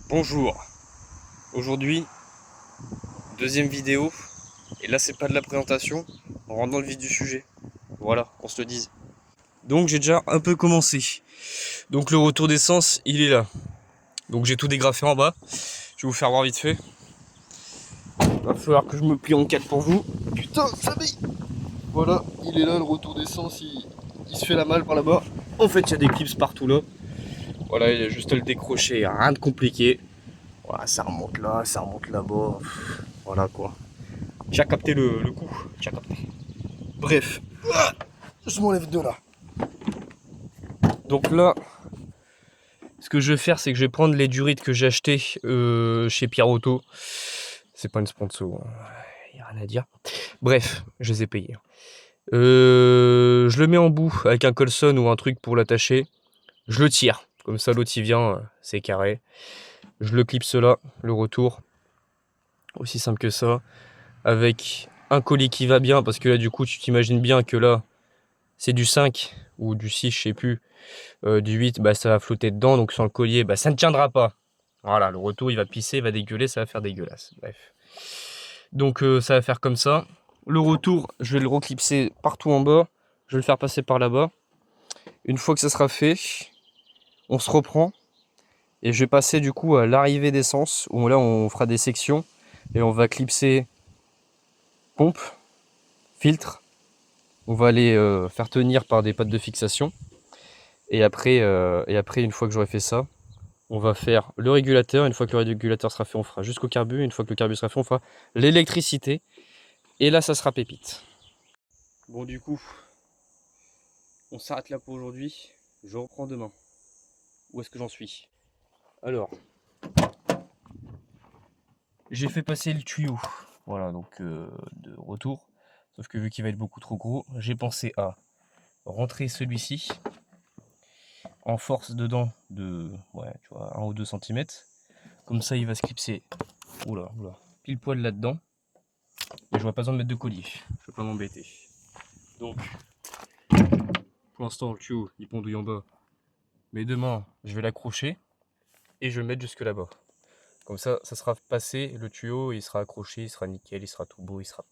Bonjour, aujourd'hui deuxième vidéo et là c'est pas de la présentation, on rentre dans le vif du sujet, voilà qu'on se le dise. Donc j'ai déjà un peu commencé, donc le retour d'essence il est là, donc j'ai tout dégrafé en bas, je vais vous faire voir vite fait. Va falloir que je me plie en quatre pour vous, putain ça brille. Voilà, il est là le retour d'essence, il se fait la malle par là-bas, en fait il y a des clips partout là, voilà il y a juste à le décrocher, rien de compliqué. Voilà, ça remonte là, ça remonte là-bas, voilà quoi. Tu as capté le coup, tu as capté. Bref, je m'enlève de là. Donc là, ce que je vais faire, c'est que je vais prendre les durites que j'ai achetées chez Pierre Auto. C'est pas une sponsor, y a rien à dire. Bref, je les ai payés. Je le mets en bout avec un colson ou un truc pour l'attacher. Je le tire, comme ça l'autre il vient, c'est carré. Je le clipse là, le retour. Aussi simple que ça. Avec un colis qui va bien, parce que là du coup tu t'imagines bien que là c'est du 5 ou du 6, je sais plus. Du 8, bah, ça va flotter dedans, donc sans le collier, bah, ça ne tiendra pas. Voilà, le retour, il va pisser, il va dégueuler, ça va faire dégueulasse. Bref. Donc ça va faire comme ça. Le retour, je vais le reclipser partout en bas. Je vais le faire passer par là-bas. Une fois que ça sera fait, on se reprend. Et je vais passer du coup à l'arrivée d'essence, où là on fera des sections. Et on va clipser pompe, filtre. On va les faire tenir par des pattes de fixation. Et après, une fois que j'aurai fait ça, on va faire le régulateur. Une fois que le régulateur sera fait, on fera jusqu'au carbu. Une fois que le carbu sera fait, on fera l'électricité. Et là, ça sera pépite. Bon, du coup, on s'arrête là pour aujourd'hui. Je reprends demain. Où est-ce que j'en suis? Alors, j'ai fait passer le tuyau. Voilà, donc de retour. Sauf que vu qu'il va être beaucoup trop gros, j'ai pensé à rentrer celui-ci en force dedans de, ouais, tu vois, 1 ou 2 cm. Comme ça, il va se clipser. Oula, oula. Pile poil là-dedans. Et j'aurai pas besoin de mettre de collier. Je vais pas m'embêter. Donc, pour l'instant, le tuyau, il pendouille en bas. Mais demain, je vais l'accrocher et je vais le mettre jusque là-bas. Comme ça sera passé, le tuyau, il sera accroché, il sera nickel, il sera tout beau, il sera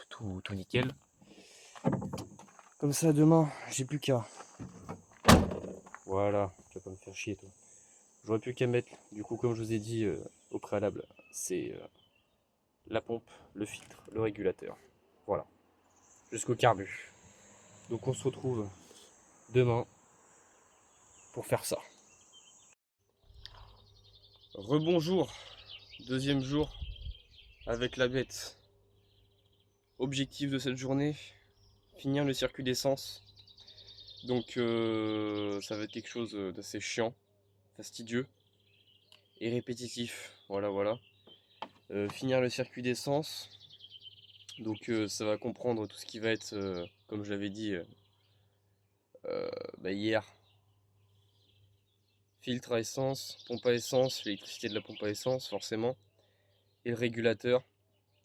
tout nickel. Comme ça, demain, j'ai plus qu'à. Voilà, tu vas pas me faire chier, toi. J'aurais plus qu'à mettre, du coup, comme je vous ai dit au préalable, c'est la pompe, le filtre, le régulateur. Voilà, jusqu'au carbu. Donc on se retrouve demain pour faire ça. Rebonjour, deuxième jour avec la bête. Objectif de cette journée, finir le circuit d'essence. Donc ça va être quelque chose d'assez chiant, fastidieux et répétitif. Voilà, voilà. Finir le circuit d'essence. Donc ça va comprendre tout ce qui va être, comme je l'avais dit hier, filtre à essence, pompe à essence, l'électricité de la pompe à essence forcément, et le régulateur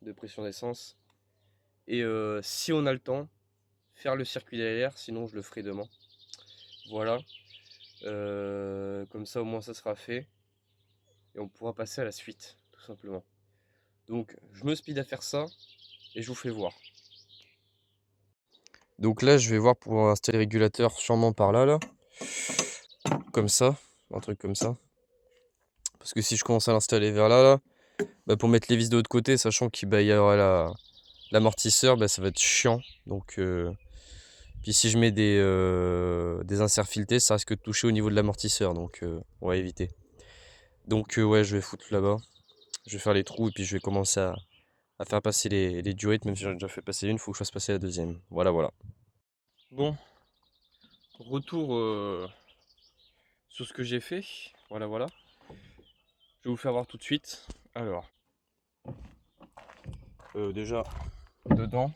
de pression d'essence. Et si on a le temps, faire le circuit d'ALR, sinon je le ferai demain. Voilà. Comme ça au moins ça sera fait. Et on pourra passer à la suite, tout simplement. Donc je me speed à faire ça et je vous fais voir. Donc là je vais voir pour installer le régulateur sûrement par là, là. Comme ça, un truc comme ça. Parce que si je commence à l'installer vers là, là, bah pour mettre les vis de l'autre côté, sachant qu'il y aura l'amortisseur, bah ça va être chiant. Donc puis si je mets des inserts filetés, ça risque de toucher au niveau de l'amortisseur. Donc on va éviter. Donc ouais, je vais foutre là-bas. Je vais faire les trous et puis je vais commencer à faire passer les durites. Même si j'en ai déjà fait passer une, il faut que je fasse passer la deuxième. Voilà, voilà. Bon, retour sur ce que j'ai fait. Voilà, voilà. Je vais vous faire voir tout de suite. Alors, déjà, dedans.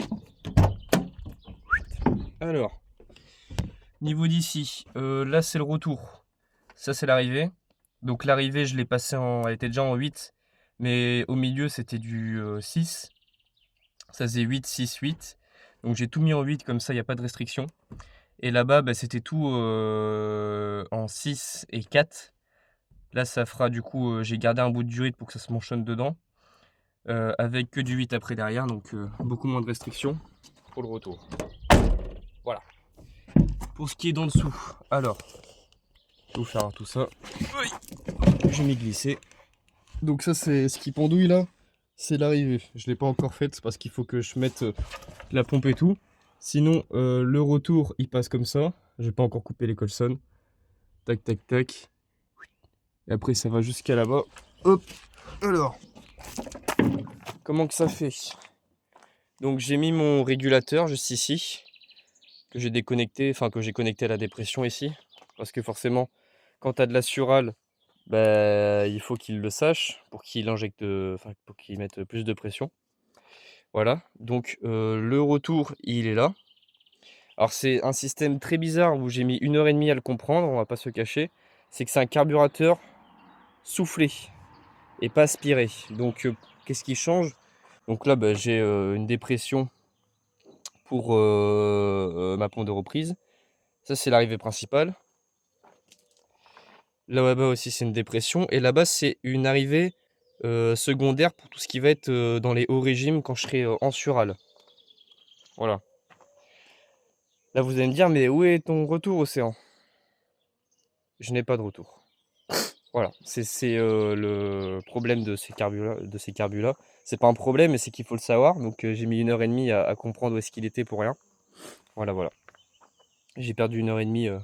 Alors, niveau d'ici, là c'est le retour. Ça c'est l'arrivée. Donc l'arrivée, je l'ai passé elle était déjà en 8. Mais au milieu, c'était du 6. Ça faisait 8, 6, 8. Donc j'ai tout mis en 8, comme ça, il n'y a pas de restriction. Et là-bas, bah, c'était tout en 6 et 4. Là, ça fera du coup, j'ai gardé un bout de du 8 pour que ça se mentionne dedans. Avec que du 8 après derrière, donc beaucoup moins de restrictions pour le retour. Voilà. Pour ce qui est d'en dessous, alors, je vais vous faire tout ça. Oui. Je vais m'y glisser. Donc ça, c'est ce qui pendouille là, c'est l'arrivée. Je ne l'ai pas encore faite parce qu'il faut que je mette la pompe et tout. Sinon, le retour, il passe comme ça. Je vais pas encore couper les colsons. Tac, tac, tac. Et après, ça va jusqu'à là-bas. Hop. Alors, comment que ça fait? Donc j'ai mis mon régulateur juste ici, que j'ai déconnecté, enfin que j'ai connecté à la dépression ici. Parce que forcément, quand tu as de la surale, bah, il faut qu'il le sache pour qu'il injecte, enfin pour qu'il mette plus de pression. Voilà, donc le retour, il est là. Alors c'est un système très bizarre où j'ai mis 1 h 30 à le comprendre, on va pas se cacher. C'est que c'est un carburateur soufflé et pas aspiré. Donc qu'est-ce qui change? Donc là, bah, j'ai une dépression pour ma pompe de reprise. Ça, c'est l'arrivée principale. Là-bas aussi, c'est une dépression. Et là-bas, c'est une arrivée secondaire pour tout ce qui va être dans les hauts régimes quand je serai en surale. Voilà. Là, vous allez me dire, mais où est ton retour, Océan? Je n'ai pas de retour. Voilà, c'est le problème de ces carbus-là. C'est pas un problème, mais c'est qu'il faut le savoir. Donc j'ai mis 1 h 30 à comprendre où est-ce qu'il était pour rien. Voilà, voilà. J'ai perdu 1 h 30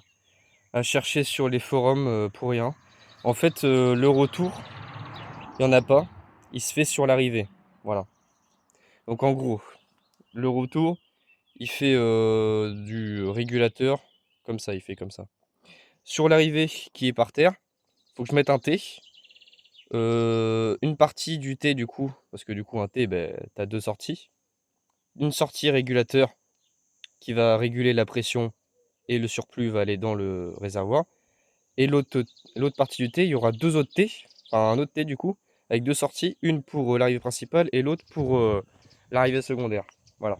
à chercher sur les forums pour rien. En fait, le retour, il n'y en a pas. Il se fait sur l'arrivée. Voilà. Donc en gros, le retour, il fait du régulateur. Comme ça, il fait comme ça. Sur l'arrivée qui est par terre, faut que je mette un T. Une partie du T du coup, parce que du coup un T, ben, tu as deux sorties. Une sortie régulateur qui va réguler la pression et le surplus va aller dans le réservoir. Et l'autre partie du T, il y aura deux autres T, enfin un autre T du coup, avec deux sorties, une pour l'arrivée principale et l'autre pour l'arrivée secondaire. Voilà.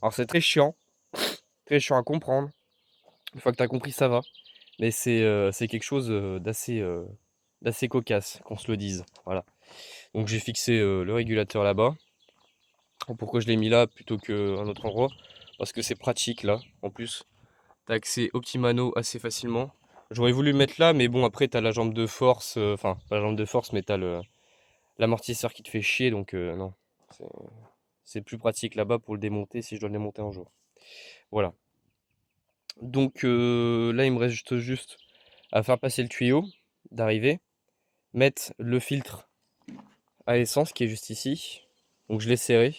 Alors c'est très chiant à comprendre. Une fois que tu as compris, ça va. Mais c'est quelque chose d'assez cocasse, qu'on se le dise. Voilà. Donc j'ai fixé le régulateur là-bas. Pourquoi je l'ai mis là plutôt qu'à un autre endroit? Parce que c'est pratique là. En plus, tu as accès au petit mano assez facilement. J'aurais voulu le mettre là, mais bon, après, tu as la jambe de force. Enfin, pas la jambe de force, mais tu as l'amortisseur qui te fait chier. Donc, non. C'est c'est plus pratique là-bas pour le démonter si je dois le démonter un jour. Voilà. Donc, là, il me reste juste à faire passer le tuyau d'arrivée, mettre le filtre à essence qui est juste ici. Donc, je l'ai serré.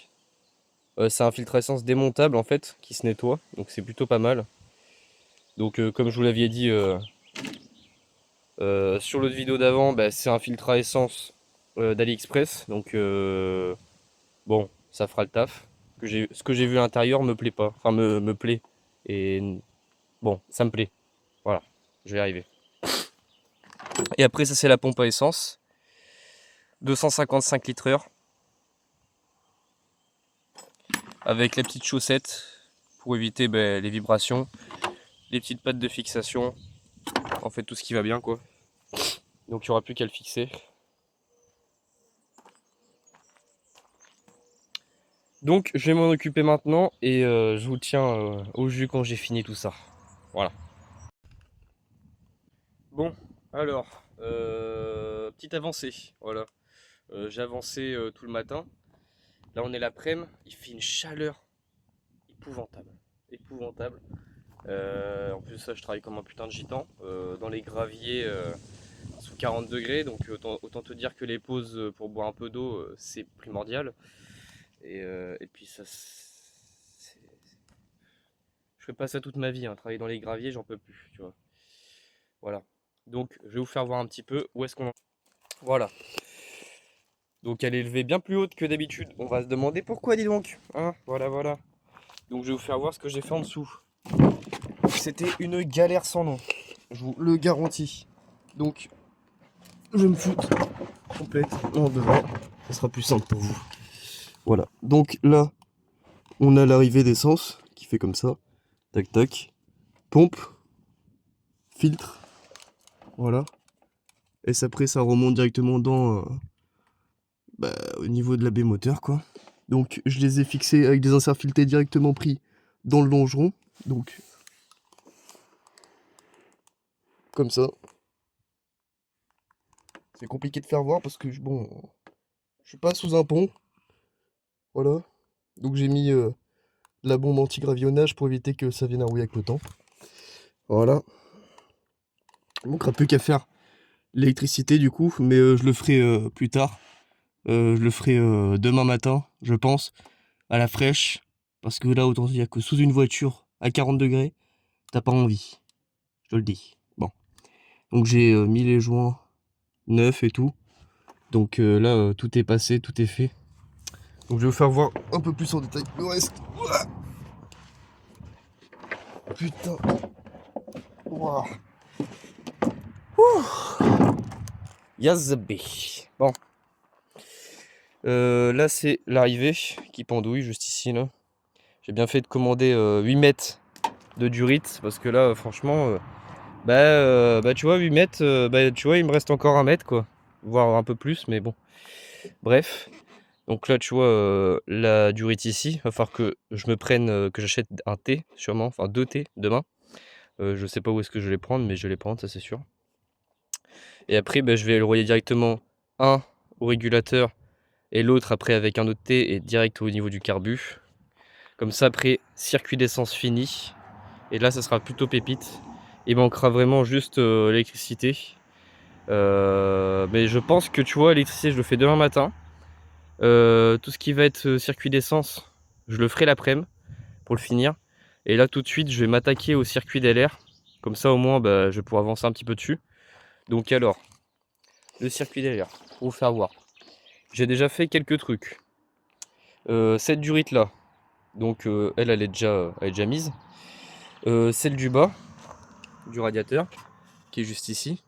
C'est un filtre à essence démontable en fait qui se nettoie, donc c'est plutôt pas mal. Donc comme je vous l'aviez dit sur l'autre vidéo d'avant, bah, c'est un filtre à essence d'AliExpress, donc bon, ça fera le taf. Ce que j'ai vu à l'intérieur me plaît pas, enfin me plaît, et bon, ça me plaît. Voilà, je vais y arriver. Et après ça c'est la pompe à essence, 255 litres heure, avec la petite chaussette pour éviter bah, les vibrations, les petites pattes de fixation, en fait tout ce qui va bien quoi. Donc il n'y aura plus qu'à le fixer. Donc je vais m'en occuper maintenant et je vous tiens au jus quand j'ai fini tout ça. Voilà. Bon, alors, petite avancée. Voilà. J'ai avancé tout le matin. Là on est l'après-midi. Il fait une chaleur épouvantable. Épouvantable. En plus ça je travaille comme un putain de gitan. Dans les graviers sous 40 degrés. Donc autant te dire que les pauses pour boire un peu d'eau c'est primordial. Et puis ça, je ferai pas ça toute ma vie, hein. Travailler dans les graviers, j'en peux plus, tu vois. Voilà. Donc, je vais vous faire voir un petit peu où est-ce qu'on en... Voilà. Donc, elle est élevée bien plus haute que d'habitude. On va se demander pourquoi, dis donc. Hein, voilà, voilà. Donc, je vais vous faire voir ce que j'ai fait en dessous. C'était une galère sans nom. Je vous le garantis. Donc, je vais me foutre complètement devant. Ça sera plus simple pour vous. Voilà. Donc, là, on a l'arrivée d'essence qui fait comme ça. Tac, tac. Pompe. Filtre. Voilà. Et après ça remonte directement dans au niveau de la baie moteur quoi. Donc je les ai fixés avec des inserts filetés directement pris dans le longeron. Donc comme ça. C'est compliqué de faire voir parce que bon, je suis pas sous un pont. Voilà. Donc j'ai mis de la bombe anti-gravillonnage pour éviter que ça vienne à rouiller avec le temps. Voilà. Il manquera plus qu'à faire l'électricité du coup, mais je le ferai plus tard. Je le ferai demain matin, je pense, à la fraîche. Parce que là, autant dire que sous une voiture à 40 degrés, t'as pas envie. Je te le dis. Bon. Donc j'ai mis les joints neufs et tout. Donc là, tout est passé, tout est fait. Donc je vais vous faire voir un peu plus en détail le reste. Ouah. Putain. Ouah. Yazabé. Bon. Là, c'est l'arrivée qui pendouille juste ici. Là. J'ai bien fait de commander 8 mètres de durite parce que là, franchement, tu vois, 8 mètres, tu vois, il me reste encore 1 mètre, quoi. Voire un peu plus, mais bon. Bref. Donc là, tu vois, la durite ici. Il va falloir que je me prenne, que j'achète un thé, sûrement. Enfin, 2 thés demain. Je sais pas où est-ce que je vais les prendre, mais je vais les prendre, ça c'est sûr. Et après, je vais le relier directement un au régulateur et l'autre après avec un autre thé et direct au niveau du carbu. Comme ça, après, circuit d'essence fini. Et là, ça sera plutôt pépite. Il manquera vraiment juste l'électricité. Mais je pense que tu vois, l'électricité, je le fais demain matin. Tout ce qui va être circuit d'essence, je le ferai l'après-midi pour le finir. Et là, tout de suite, je vais m'attaquer au circuit d'LR. Comme ça, au moins, je vais pouvoir avancer un petit peu dessus. Donc alors, le circuit d'LR, pour vous faire voir. J'ai déjà fait quelques trucs. Cette durite là, donc elle est déjà mise. Celle du bas, du radiateur, qui est juste ici,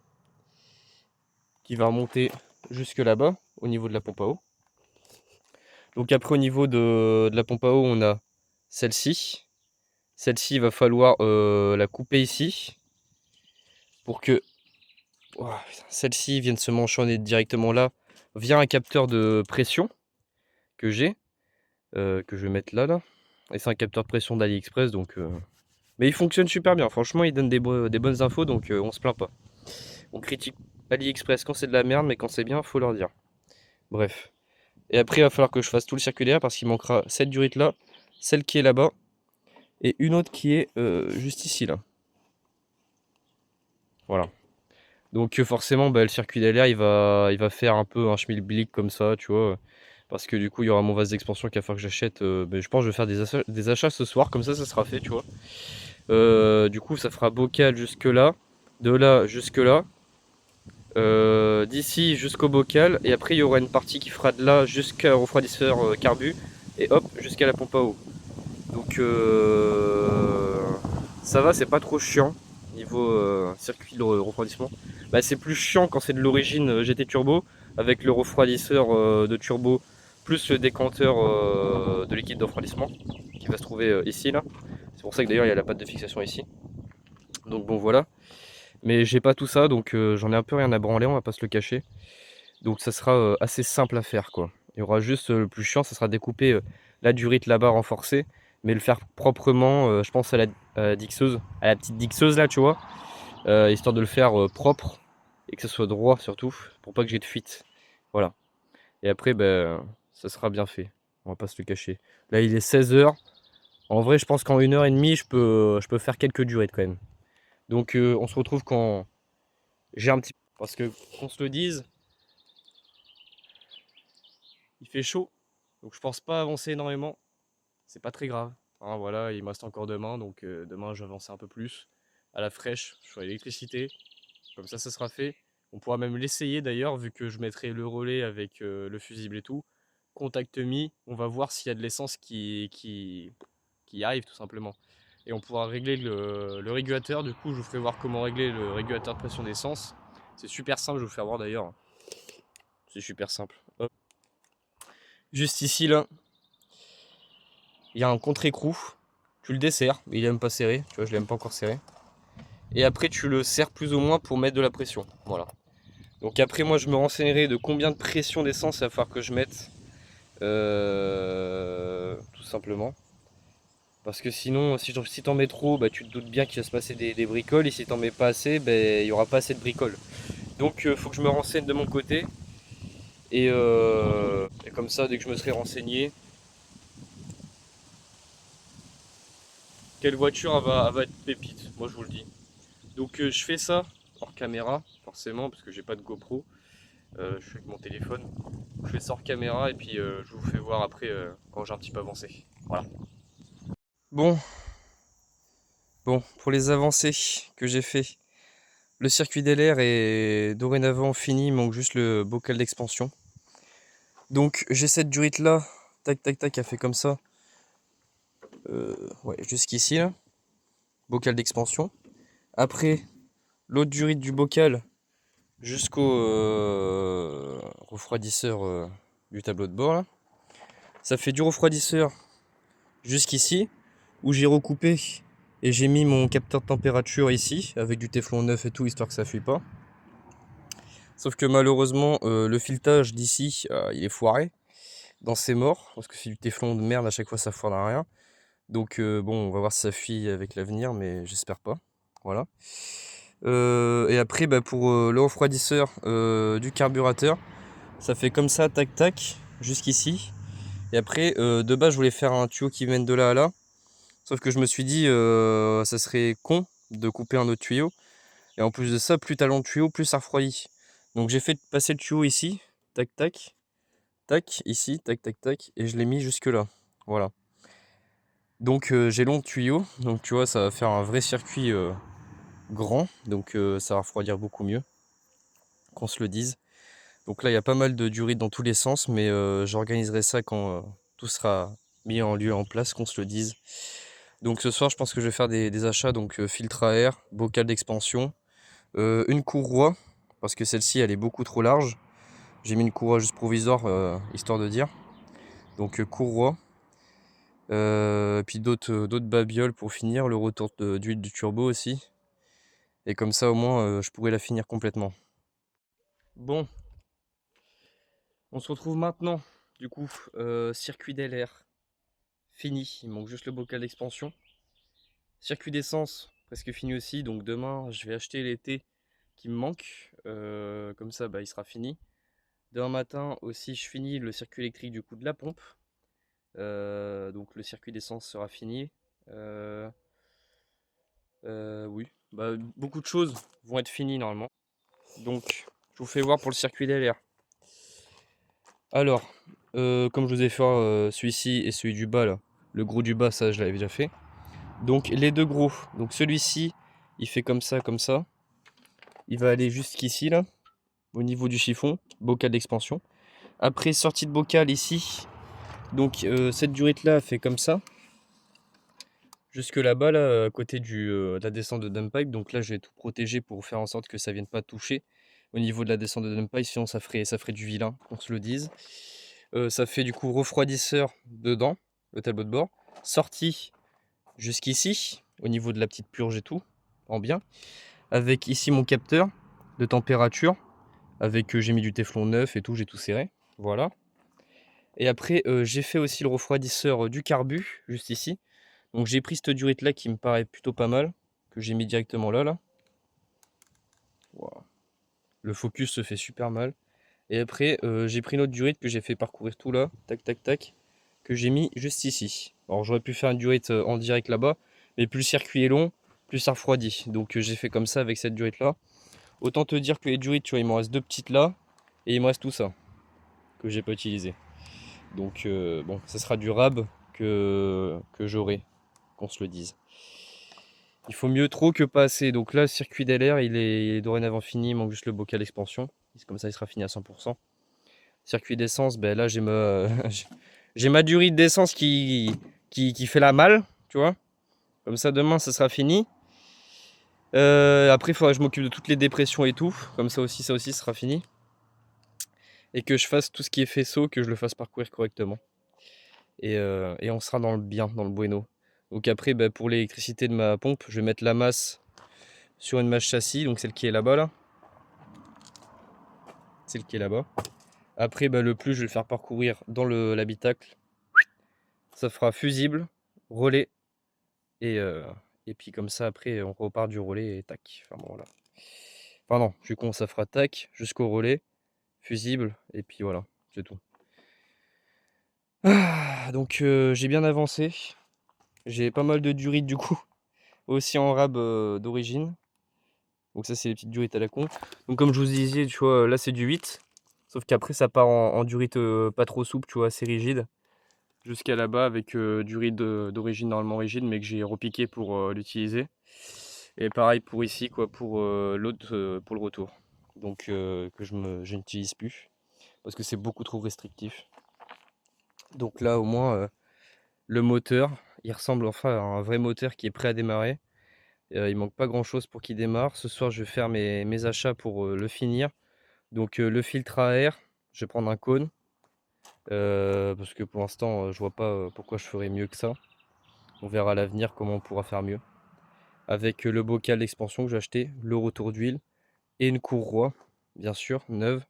qui va remonter jusque là-bas, au niveau de la pompe à eau. Donc après, au niveau de la pompe à eau, on a celle-ci. Celle-ci, il va falloir la couper ici, pour que celle-ci vienne se manchonner directement là, via un capteur de pression que j'ai, que je vais mettre là. Et c'est un capteur de pression d'AliExpress, donc... Mais il fonctionne super bien, franchement, il donne des bonnes infos, donc on se plaint pas. On critique AliExpress quand c'est de la merde, mais quand c'est bien, faut leur dire. Bref. Et après, il va falloir que je fasse tout le circuit derrière parce qu'il manquera cette durite là, celle qui est là-bas, et une autre qui est juste ici, là. Voilà. Donc forcément, le circuit derrière, il va faire un peu un schmilblick comme ça, tu vois. Parce que du coup, il y aura mon vase d'expansion qu'il va falloir que j'achète. Je pense que je vais faire des achats ce soir, comme ça sera fait, tu vois. Du coup, ça fera bocal jusque là, de là jusque là. D'ici jusqu'au bocal, et après il y aura une partie qui fera de là jusqu'au refroidisseur carbu, et hop, jusqu'à la pompe à eau. Donc ça va, c'est pas trop chiant niveau circuit de refroidissement. C'est plus chiant quand c'est de l'origine GT Turbo, avec le refroidisseur de turbo, plus le décanteur de liquide de refroidissement, qui va se trouver ici là. C'est pour ça que d'ailleurs il y a la patte de fixation ici. Donc bon voilà. Mais j'ai pas tout ça, donc j'en ai un peu rien à branler, on va pas se le cacher. Donc ça sera assez simple à faire, quoi. Il y aura juste le plus chiant, ça sera découper la durite là-bas renforcée, mais le faire proprement, je pense à la dixeuse, à la petite dixeuse là, tu vois, histoire de le faire propre et que ce soit droit surtout, pour pas que j'ai de fuite. Voilà. Et après, ça sera bien fait, on va pas se le cacher. Là, il est 16 h. En vrai, je pense qu'en 1 h 30, je peux faire quelques durites quand même. Donc on se retrouve quand j'ai un petit... Parce que, qu'on se le dise, il fait chaud, donc je pense pas avancer énormément. C'est pas très grave. Hein, voilà, il me reste encore demain, donc demain je vais avancer un peu plus. À la fraîche, sur l'électricité. Comme ça sera fait. On pourra même l'essayer d'ailleurs, vu que je mettrai le relais avec le fusible et tout. Contact me, on va voir s'il y a de l'essence qui arrive tout simplement. Et on pourra régler le régulateur. Du coup, je vous ferai voir comment régler le régulateur de pression d'essence. C'est super simple, je vais vous faire voir d'ailleurs. C'est super simple. Hop. Juste ici, là, il y a un contre-écrou. Tu le desserres, mais il est même pas serré. Tu vois, je l'ai même pas encore serré. Et après, tu le serres plus ou moins pour mettre de la pression. Voilà. Donc après moi je me renseignerai de combien de pression d'essence il va falloir que je mette. Tout simplement. Parce que sinon, si t'en mets trop, bah, tu te doutes bien qu'il va se passer des bricoles. Et si t'en mets pas assez, bah, il n'y aura pas assez de bricoles. Donc faut que je me renseigne de mon côté. Et comme ça, dès que je me serai renseigné, quelle voiture elle va être pépite, moi je vous le dis. Donc je fais ça hors caméra, forcément, parce que j'ai pas de GoPro. Je suis avec mon téléphone. Je fais ça hors caméra et puis je vous fais voir après quand j'ai un petit peu avancé. Voilà. Bon, pour les avancées que j'ai fait, le circuit DLR est dorénavant fini, il manque juste le bocal d'expansion. Donc j'ai cette durite là, tac tac tac, a fait comme ça, ouais, jusqu'ici là, bocal d'expansion. Après, l'autre durite du bocal jusqu'au refroidisseur du tableau de bord là. Ça fait du refroidisseur jusqu'ici, où j'ai recoupé et j'ai mis mon capteur de température ici, avec du téflon neuf et tout, histoire que ça fuit pas. Sauf que malheureusement, le filetage d'ici, il est foiré dans ses morts, parce que c'est du téflon de merde, à chaque fois ça foire dans rien. Donc bon, on va voir si ça fuit avec l'avenir, mais j'espère pas. Voilà. Et après, bah, pour le refroidisseur du carburateur, ça fait comme ça, tac tac, jusqu'ici. Et après, de base, je voulais faire un tuyau qui mène de là à là. Sauf que je me suis dit, ça serait con de couper un autre tuyau. Et en plus de ça, plus t'as long de tuyau, plus ça refroidit. Donc j'ai fait passer le tuyau ici, tac tac, tac, ici, tac tac tac, et je l'ai mis jusque là. Voilà. Donc j'ai long de tuyau, donc tu vois, ça va faire un vrai circuit grand, donc ça va refroidir beaucoup mieux, qu'on se le dise. Donc là, il y a pas mal de durites dans tous les sens, mais j'organiserai ça quand tout sera mis en lieu en place, qu'on se le dise. Donc ce soir, je pense que je vais faire des achats, donc filtre à air, bocal d'expansion, une courroie, parce que celle-ci, elle est beaucoup trop large. J'ai mis une courroie juste provisoire, histoire de dire. Donc courroie, puis d'autres babioles pour finir, le retour d'huile du turbo aussi. Et comme ça, au moins, je pourrais la finir complètement. Bon, on se retrouve maintenant, du coup, circuit DLR fini, il manque juste le bocal d'expansion. Circuit d'essence presque fini aussi, donc demain je vais acheter l'été qui me manque, comme ça bah, il sera fini. Demain matin aussi je finis le circuit électrique du coup de la pompe, donc le circuit d'essence sera fini. Oui, bah, beaucoup de choses vont être finies normalement. Donc je vous fais voir pour le circuit DLR. Alors, comme je vous ai fait celui-ci et celui du bas là, le gros du bas ça je l'avais déjà fait. Donc les deux gros, donc celui-ci il fait comme ça, il va aller jusqu'ici là, au niveau du chiffon, bocal d'expansion. Après sortie de bocal ici, donc cette durite là fait comme ça, jusque là-bas là, à côté de la descente de dump pipe. Donc là je vais tout protéger pour faire en sorte que ça vienne pas toucher au niveau de la descente de dump pipe, sinon ça ferait du vilain, qu'on se le dise. Ça fait du coup refroidisseur dedans, le tableau de bord, sortie jusqu'ici, au niveau de la petite purge et tout, en bien. Avec ici mon capteur de température, avec j'ai mis du téflon neuf et tout, j'ai tout serré, voilà. Et après j'ai fait aussi le refroidisseur du carbu, juste ici. Donc j'ai pris cette durite là qui me paraît plutôt pas mal, que j'ai mis directement là. Wow. Le focus se fait super mal. Et après j'ai pris une autre durite que j'ai fait parcourir tout là, tac tac tac, que j'ai mis juste ici. Alors j'aurais pu faire une durite en direct là-bas, mais plus le circuit est long, plus ça refroidit. Donc j'ai fait comme ça avec cette durite là. Autant te dire que les durites, tu vois, il m'en reste deux petites là, et il me reste tout ça, que j'ai pas utilisé. Donc bon, ce sera du rab que j'aurai, qu'on se le dise. Il faut mieux trop que pas assez. Donc là, le circuit DLR, il est dorénavant fini, il manque juste le bocal expansion. Comme ça, il sera fini à 100%. Circuit d'essence, ben là, j'ai j'ai ma durite d'essence qui fait la malle, tu vois. Comme ça, demain, ça sera fini. Après, il faudra que je m'occupe de toutes les dépressions et tout. Comme ça aussi sera fini. Et que je fasse tout ce qui est faisceau, que je le fasse parcourir correctement. Et on sera dans le bien, dans le bueno. Donc après, bah, pour l'électricité de ma pompe, je vais mettre la masse sur une masse châssis, donc celle qui est là-bas là. celle qui est là-bas. Après, bah, le plus, je vais le faire parcourir dans l'habitacle. Ça fera fusible, relais, et puis comme ça, après, on repart du relais et tac. Enfin, bon, voilà. Enfin non, je suis con, ça fera tac jusqu'au relais, fusible, et puis voilà, c'est tout. Donc j'ai bien avancé. J'ai pas mal de durites du coup, aussi en rab d'origine. Donc ça c'est les petites durites à la con. Donc comme je vous disais, tu vois, là c'est du 8. Sauf qu'après ça part en durite pas trop souple, tu vois, assez rigide. Jusqu'à là-bas avec durite d'origine normalement rigide, mais que j'ai repiqué pour l'utiliser. Et pareil pour ici, quoi, pour l'autre, pour le retour. Donc que je n'utilise plus. Parce que c'est beaucoup trop restrictif. Donc là au moins le moteur, il ressemble enfin à un vrai moteur qui est prêt à démarrer. Il manque pas grand chose pour qu'il démarre. Ce soir je vais faire mes achats pour le finir. Donc le filtre à air, je vais prendre un cône. Parce que pour l'instant je vois pas pourquoi je ferais mieux que ça. On verra à l'avenir comment on pourra faire mieux. Avec le bocal d'expansion que j'ai acheté, le retour d'huile et une courroie, bien sûr, neuve.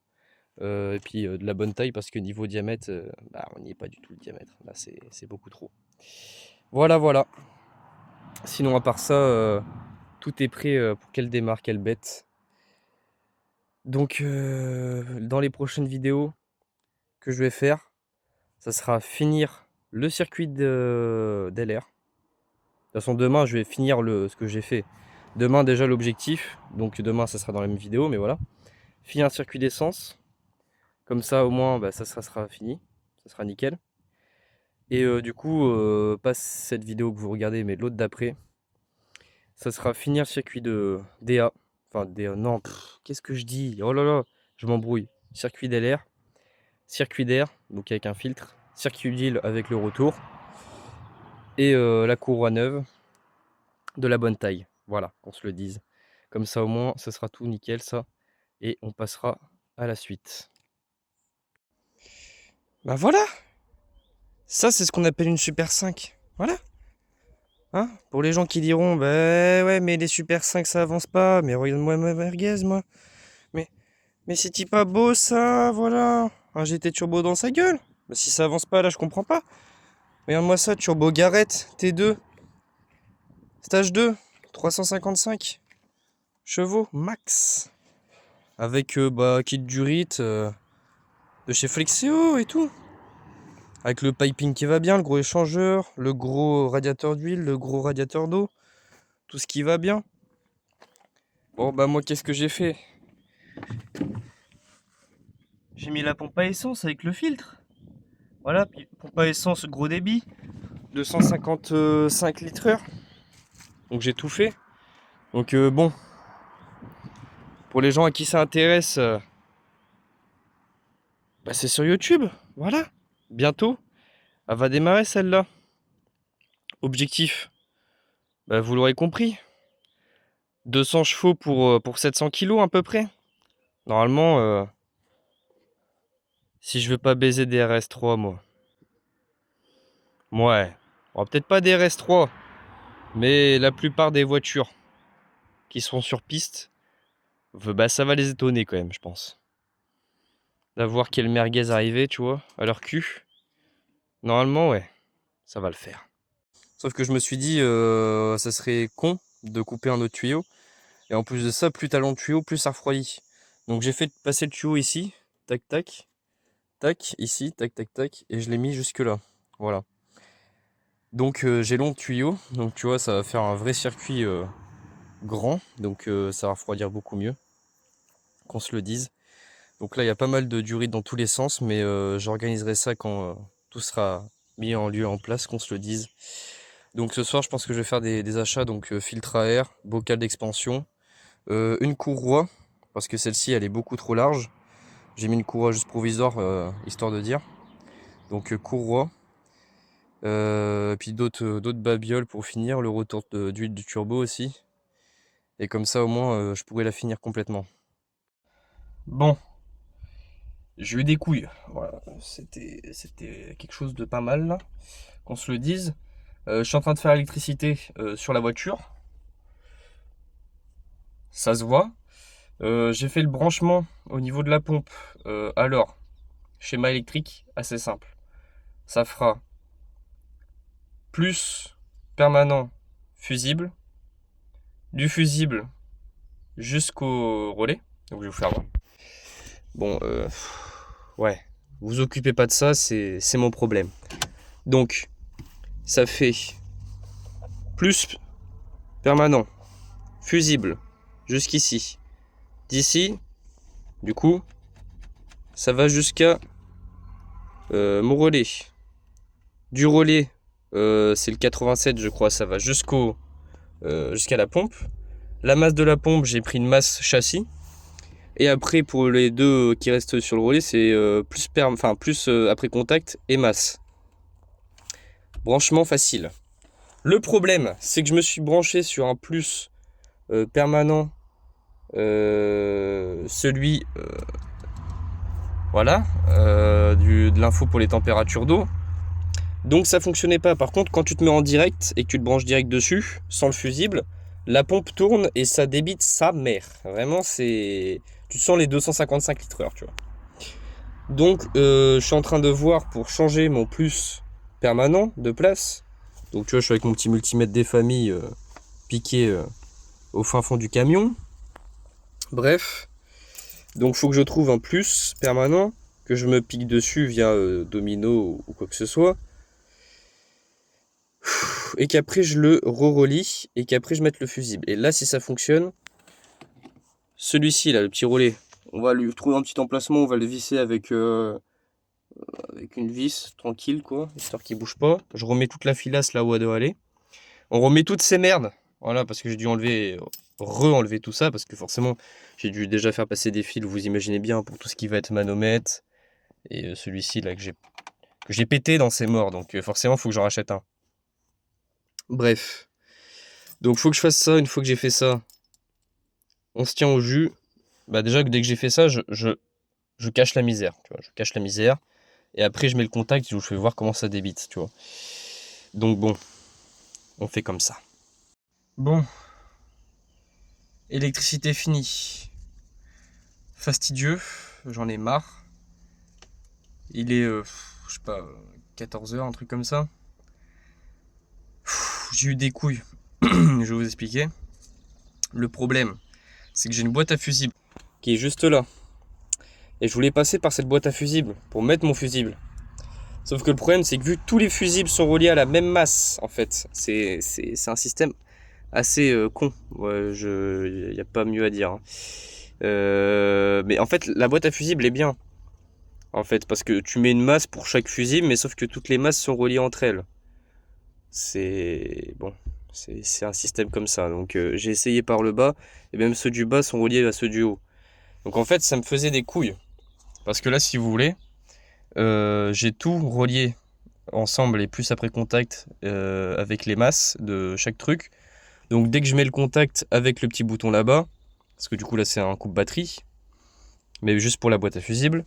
Et puis de la bonne taille parce que niveau diamètre, bah, on n'y est pas du tout le diamètre. Là c'est beaucoup trop. Voilà, voilà. Sinon à part ça, tout est prêt pour qu'elle démarre, qu'elle bête. Donc dans les prochaines vidéos que je vais faire, ça sera finir le circuit d'LR. De toute façon demain je vais finir ce que j'ai fait. Demain déjà l'objectif, donc demain ça sera dans la même vidéo, mais voilà. Finir un circuit d'essence. Comme ça au moins bah, ça sera fini. Ça sera nickel. Et du coup, pas cette vidéo que vous regardez, mais l'autre d'après. Ça sera finir le circuit de DA. Enfin, DA, non, qu'est-ce que je dis? Oh là là, je m'embrouille. Circuit d'LR, circuit d'air, donc avec un filtre, circuit d'huile avec le retour, et la courroie neuve de la bonne taille. Voilà, qu'on se le dise. Comme ça, au moins, ça sera tout nickel, ça. Et on passera à la suite. Bah voilà. Ça, c'est ce qu'on appelle une Super 5. Voilà. Hein? Pour les gens qui diront, bah ouais, mais les Super 5 ça avance pas. Mais regarde-moi ma merguez, moi. Mais, mais c'est-il pas beau ça? Voilà. Un GT Turbo dans sa gueule. Bah, si ça avance pas là, je comprends pas. Regarde-moi ça, Turbo Garrett T2. Stage 2. 355 chevaux max. Avec bah, kit durite de chez Flexeo et tout. Avec le piping qui va bien, le gros échangeur, le gros radiateur d'huile, le gros radiateur d'eau. Tout ce qui va bien. Bon bah moi qu'est-ce que j'ai fait? J'ai mis la pompe à essence avec le filtre. Voilà, puis pompe à essence gros débit. 255 litres heure. Donc j'ai tout fait. Donc bon. Pour les gens à qui ça intéresse, bah, c'est sur YouTube. Voilà. Bientôt. Elle va démarrer celle-là. Objectif. Bah, vous l'aurez compris. 200 chevaux pour 700 kilos à peu près. Normalement, si je veux pas baiser des RS3, moi. Ouais. Bon, peut-être pas des RS3, mais la plupart des voitures qui seront sur piste, bah, ça va les étonner quand même, je pense. D'avoir quelle merguez arriver, tu vois, à leur cul. Normalement, ouais, ça va le faire. Sauf que je me suis dit, ça serait con de couper un autre tuyau. Et en plus de ça, plus t'as long de tuyau, plus ça refroidit. Donc j'ai fait passer le tuyau ici, tac tac, tac, ici, tac tac tac, et je l'ai mis jusque là. Voilà. Donc j'ai long de tuyau, donc tu vois, ça va faire un vrai circuit grand, donc ça va refroidir beaucoup mieux, qu'on se le dise. Donc là, il y a pas mal de durite dans tous les sens, mais j'organiserai ça quand tout sera mis en lieu en place, qu'on se le dise. Donc ce soir, je pense que je vais faire des achats, donc filtre à air, bocal d'expansion, une courroie, parce que celle-ci, elle est beaucoup trop large. J'ai mis une courroie juste provisoire, histoire de dire. Donc courroie, puis d'autres babioles pour finir, le retour d'huile du turbo aussi. Et comme ça, au moins, je pourrais la finir complètement. Bon. J'ai eu des couilles. Voilà, c'était quelque chose de pas mal là, qu'on se le dise. Je suis en train de faire l'électricité sur la voiture. Ça se voit. J'ai fait le branchement au niveau de la pompe. Alors, schéma électrique assez simple. Ça fera plus permanent fusible, du fusible jusqu'au relais. Donc je vais vous faire voir. Bon, ouais, vous occupez pas de ça, c'est mon problème. Donc, ça fait plus permanent, fusible, jusqu'ici. D'ici, du coup, ça va jusqu'à mon relais. Du relais, c'est le 87, je crois, ça va jusqu'à la pompe. La masse de la pompe, j'ai pris une masse châssis. Et après, pour les deux qui restent sur le relais, c'est plus après contact et masse. Branchement facile. Le problème, c'est que je me suis branché sur un plus permanent, celui voilà, de l'info pour les températures d'eau. Donc ça fonctionnait pas. Par contre, quand tu te mets en direct et que tu te branches direct dessus, sans le fusible, la pompe tourne et ça débite sa mère. Vraiment, c'est... Tu sens les 255 litres/heure, tu vois. Donc, je suis en train de voir pour changer mon plus permanent de place. Donc, tu vois, je suis avec mon petit multimètre des familles piqué au fin fond du camion. Bref. Donc, il faut que je trouve un plus permanent, que je me pique dessus via Domino ou quoi que ce soit. Et qu'après, je le re-relie et qu'après, je mette le fusible. Et là, si ça fonctionne, celui-ci, là, le petit relais, on va lui trouver un petit emplacement, on va le visser avec une vis, tranquille, quoi, histoire qu'il bouge pas. Je remets toute la filasse là où elle doit aller. On remet toutes ces merdes, voilà, parce que j'ai dû enlever, re-enlever tout ça, parce que forcément, j'ai dû déjà faire passer des fils, vous imaginez bien, pour tout ce qui va être manomètre. Et celui-ci, là, que j'ai pété dans ses morts, donc forcément, il faut que j'en rachète un. Bref. Donc, faut que je fasse ça. Une fois que j'ai fait ça, on se tient au jus. Bah, déjà, dès que j'ai fait ça, je cache la misère, tu vois, je cache la misère. Et après, je mets le contact, je vous fais voir comment ça débite, tu vois. Donc bon, on fait comme ça. Bon, électricité finie. Fastidieux, j'en ai marre. Il est, je sais pas, 14 h, un truc comme ça. J'ai eu des couilles, je vais vous expliquer. Le problème, c'est que j'ai une boîte à fusible qui est juste là. Et je voulais passer par cette boîte à fusible pour mettre mon fusible. Sauf que le problème, c'est que vu que tous les fusibles sont reliés à la même masse, en fait, c'est un système assez con. Ouais, il n'y a pas mieux à dire. Hein. Mais en fait, la boîte à fusibles est bien. En fait, parce que tu mets une masse pour chaque fusible, mais sauf que toutes les masses sont reliées entre elles. C'est bon, c'est un système comme ça. Donc j'ai essayé par le bas, et même ceux du bas sont reliés à ceux du haut. Donc en fait, ça me faisait des couilles. Parce que là, si vous voulez, j'ai tout relié ensemble et plus après contact avec les masses de chaque truc. Donc dès que je mets le contact avec le petit bouton là-bas, parce que du coup là c'est un coupe-batterie, mais juste pour la boîte à fusible,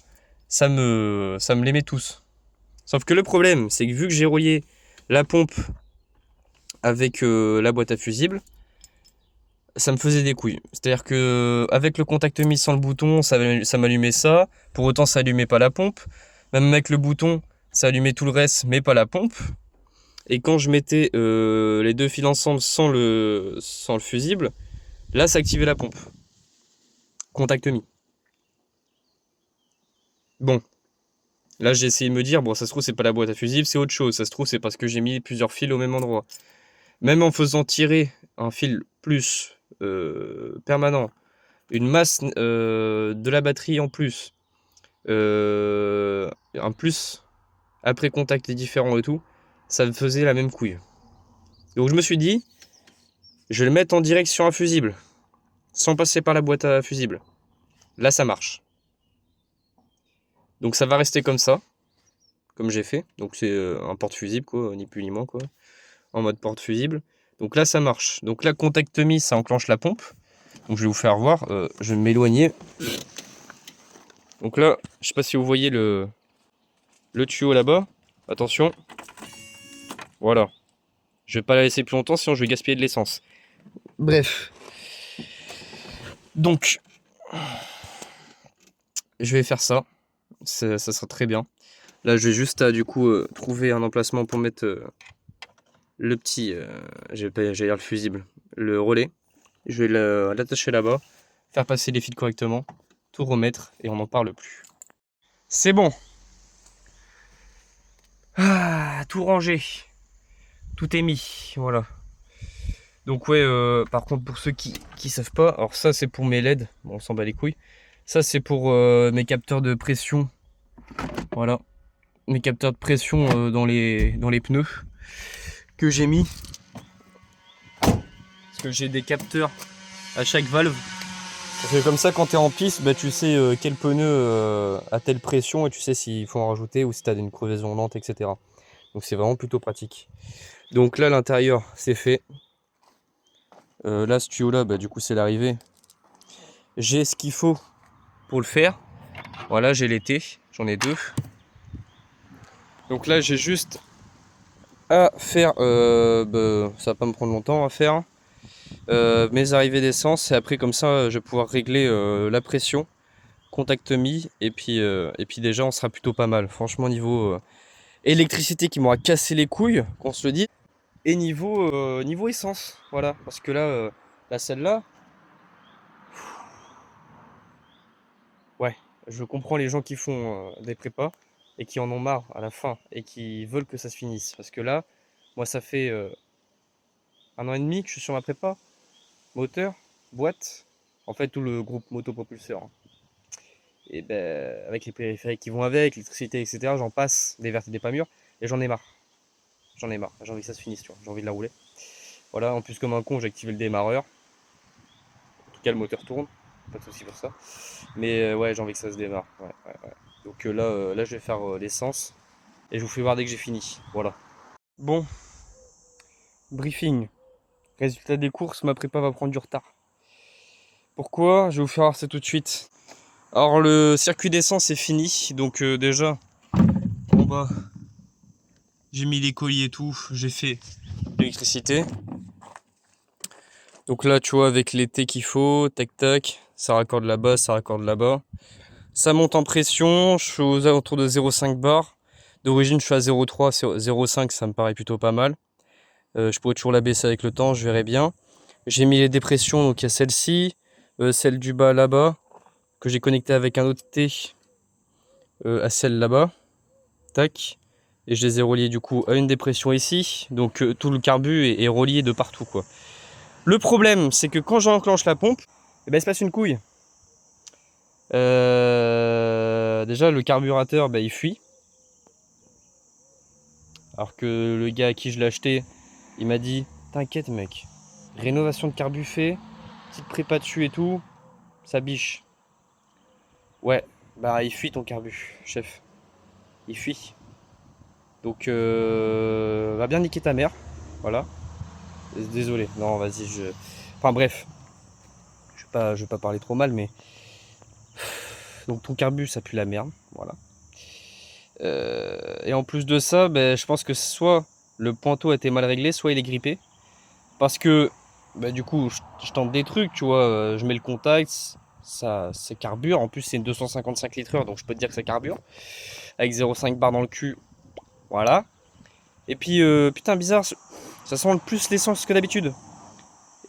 ça me les met tous. Sauf que le problème, c'est que vu que j'ai relié la pompe avec la boîte à fusible, ça me faisait des couilles. C'est-à-dire que avec le contact mis sans le bouton, ça m'allumait ça. Pour autant, ça allumait pas la pompe. Même avec le bouton, ça allumait tout le reste, mais pas la pompe. Et quand je mettais les deux fils ensemble sans le fusible, là, ça activait la pompe. Contact mis. Bon. Là, j'ai essayé de me dire, bon, ça se trouve, c'est pas la boîte à fusible, c'est autre chose. Ça se trouve, c'est parce que j'ai mis plusieurs fils au même endroit. Même en faisant tirer un fil plus permanent, une masse de la batterie en plus, un plus après contact est différent et tout, ça me faisait la même couille. Donc je me suis dit, je vais le mettre en direct sur un fusible, sans passer par la boîte à fusible. Là, ça marche. Donc ça va rester comme ça, comme j'ai fait. Donc c'est un porte-fusible, quoi, ni plus ni moins, quoi, en mode porte-fusible. Donc là, ça marche. Donc là, contact mis, ça enclenche la pompe. Donc je vais vous faire voir, je vais m'éloigner. Donc là, je sais pas si vous voyez le tuyau là-bas. Attention. Voilà. Je vais pas la laisser plus longtemps, sinon je vais gaspiller de l'essence. Bref. Donc, je vais faire ça. Ça sera très bien. Là, je vais juste du coup trouver un emplacement pour mettre le petit, j'allais dire le fusible, le relais. Je vais l'attacher là-bas, faire passer les fils correctement, tout remettre et on n'en parle plus. C'est bon. Ah, tout rangé. Tout est mis, voilà. Donc ouais, par contre pour ceux qui savent pas, alors ça c'est pour mes LED, bon, on s'en bat les couilles. Ça c'est pour mes capteurs de pression, voilà. Mes capteurs de pression dans les pneus que j'ai mis. Parce que j'ai des capteurs à chaque valve. Parce que comme ça quand tu es en piste, bah, tu sais quel pneu a telle pression et tu sais s'il faut en rajouter ou si tu as une crevaison lente, etc. Donc c'est vraiment plutôt pratique. Donc là l'intérieur c'est fait. Là ce tuyau là, bah, du coup c'est l'arrivée. J'ai ce qu'il faut pour le faire. Voilà, j'ai l'été, j'en ai 2. Donc là j'ai juste à faire, bah, ça va pas me prendre longtemps à faire, mes arrivées d'essence et après comme ça je vais pouvoir régler la pression, contact mis et puis déjà on sera plutôt pas mal. Franchement niveau électricité qui m'aura cassé les couilles, qu'on se le dit, et niveau essence, voilà, parce que là, celle-là, ouais, je comprends les gens qui font des prépas et qui en ont marre à la fin et qui veulent que ça se finisse. Parce que là, moi, ça fait 1 an et demi que je suis sur ma prépa. Moteur, boîte, en fait, tout le groupe motopropulseur. Et ben, avec les périphériques qui vont avec, l'électricité, etc., j'en passe des vertes et des pas mûres et j'en ai marre. J'en ai marre, j'ai envie que ça se finisse, tu vois. J'ai envie de la rouler. Voilà, en plus, comme un con, j'ai activé le démarreur. En tout cas, le moteur tourne, pas de souci pour ça. Mais ouais, j'ai envie que ça se démarre. Ouais, ouais, ouais. Donc là, je vais faire l'essence et je vous fais voir dès que j'ai fini. Voilà. Bon, briefing. Résultat des courses, ma prépa va prendre du retard. Pourquoi? Je vais vous faire voir ça tout de suite. Alors le circuit d'essence est fini, donc déjà en bas j'ai mis les colliers et tout, j'ai fait l'électricité. Donc là tu vois avec l'été qu'il faut, tac tac, ça raccorde là-bas, ça raccorde là-bas. Ça monte en pression, je suis aux alentours de 0,5 bar. D'origine je suis à 0,3, 0,5 ça me paraît plutôt pas mal. Je pourrais toujours la baisser avec le temps, je verrai bien. J'ai mis les dépressions, donc il y a celle-ci, celle du bas là-bas, que j'ai connecté avec un autre T à celle là-bas. Tac. Et je les ai reliés du coup à une dépression ici. Donc tout le carbu est relié de partout quoi. Le problème c'est que quand j'enclenche la pompe, eh ben, il se passe une couille. Déjà le carburateur ben, il fuit. Alors que le gars à qui je l'ai acheté, il m'a dit t'inquiète mec, rénovation de carbu fait, petite prépa dessus et tout, ça biche. Ouais, bah il fuit ton carbu, chef. Il fuit. Donc va bien niquer ta mère. Voilà. Désolé, non vas-y je. Enfin bref. Je vais pas parler trop mal mais. Donc ton carbu ça pue la merde. Voilà. Et en plus de ça, ben, je pense que soit le panneau a été mal réglé, soit il est grippé. Parce que bah, du coup je tente des trucs, tu vois, je mets le contact, ça carbure. En plus c'est une 255 litres/heure, donc je peux te dire que ça carbure. Avec 0,5 bar dans le cul. Voilà. Et puis putain bizarre, ça sent plus l'essence que d'habitude.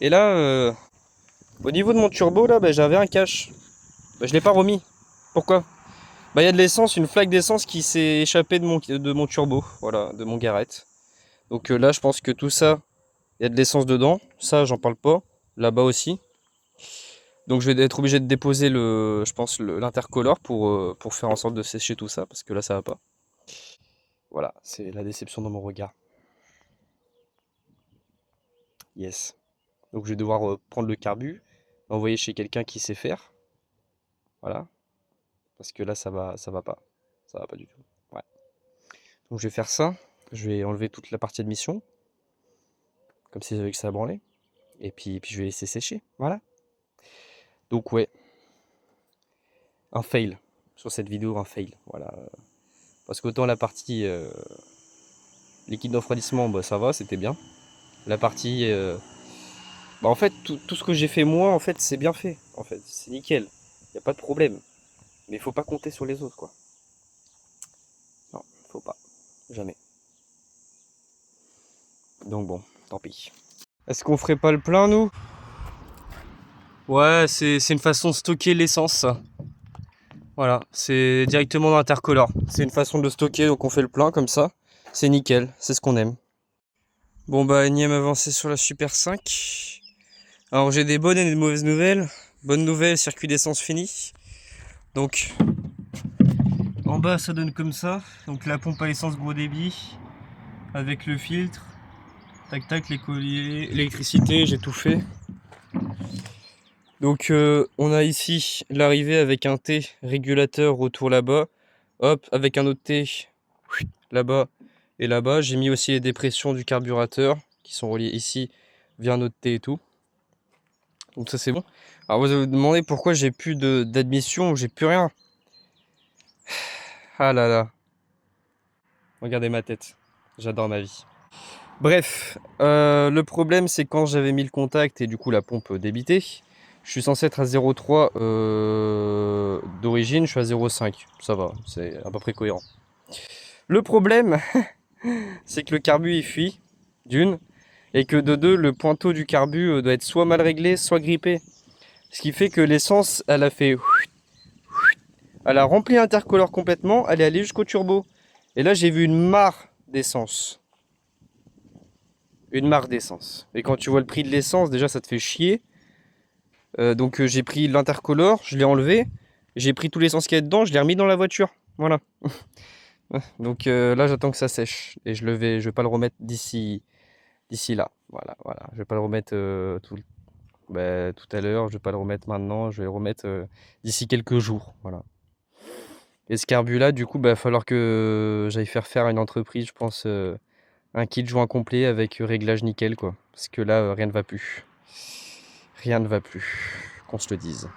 Et là, au niveau de mon turbo là, bah, j'avais un cache. Bah, je l'ai pas remis. Pourquoi? Bah il y a de l'essence, une flaque d'essence qui s'est échappée de mon turbo, voilà, de mon Garrett. Donc là je pense que tout ça, il y a de l'essence dedans. Ça j'en parle pas. Là-bas aussi. Donc je vais être obligé de déposer je pense l'intercolore pour faire en sorte de sécher tout ça, parce que là ça va pas. Voilà, c'est la déception dans mon regard. Yes. Donc je vais devoir prendre le carbu, l'envoyer chez quelqu'un qui sait faire. Voilà. Parce que là ça va pas. Ça va pas du tout. Ouais. Donc je vais faire ça. Je vais enlever toute la partie admission. Comme si avec ça a branlé. Et puis je vais laisser sécher. Voilà. Donc ouais. Un fail. Sur cette vidéo, un fail. Voilà. Parce qu'autant la partie liquide de refroidissement, bah, ça va, c'était bien. La partie. Bah, en fait, tout ce que j'ai fait moi, en fait, c'est bien fait. En fait, c'est nickel. y a pas de problème. Mais il faut pas compter sur les autres, quoi. Non, faut pas. Jamais. Donc bon, tant pis. Est-ce qu'on ferait pas le plein, nous? Ouais, c'est une façon de stocker l'essence, ça. Voilà, c'est directement dans l'intercolore. C'est une façon de le stocker, donc on fait le plein comme ça. C'est nickel, c'est ce qu'on aime. Bon bah, énième avancée sur la Super 5. Alors j'ai des bonnes et des mauvaises nouvelles. Bonne nouvelle, circuit d'essence fini. Donc, en bas ça donne comme ça. Donc la pompe à essence gros débit, avec le filtre. Tac tac, les colliers, l'électricité, j'ai tout fait. Donc on a ici l'arrivée avec un T régulateur retour là-bas. Hop, avec un autre T là-bas et là-bas. J'ai mis aussi les dépressions du carburateur qui sont reliées ici via un autre T et tout. Donc ça c'est bon. Alors vous allez vous demander pourquoi j'ai plus d'admission, j'ai plus rien. Ah là là. Regardez ma tête. J'adore ma vie. Bref, le problème c'est quand j'avais mis le contact et du coup la pompe débitée. Je suis censé être à 0,3 d'origine, je suis à 0,5. Ça va, c'est à peu près cohérent. Le problème, c'est que le carbu il fuit, d'une, et que de deux, le pointeau du carbu doit être soit mal réglé, soit grippé. Ce qui fait que l'essence, elle a fait... Elle a rempli l'intercolore complètement, elle est allée jusqu'au turbo. Et là, j'ai vu une mare d'essence. Une mare d'essence. Et quand tu vois le prix de l'essence, déjà, ça te fait chier. Donc j'ai pris l'intercolore, je l'ai enlevé. J'ai pris tout l'essence qu'il y a dedans, je l'ai remis dans la voiture. Voilà. Donc là, j'attends que ça sèche. Et je vais pas le remettre d'ici là. Voilà, voilà. Je vais pas le remettre tout à l'heure. Je vais pas le remettre maintenant. Je vais le remettre d'ici quelques jours. Voilà. Et ce carbu là, du coup, il va falloir que j'aille faire à une entreprise, je pense, un kit joint complet avec réglage nickel, quoi. Parce que là, rien ne va plus. Rien ne va plus, qu'on se le dise.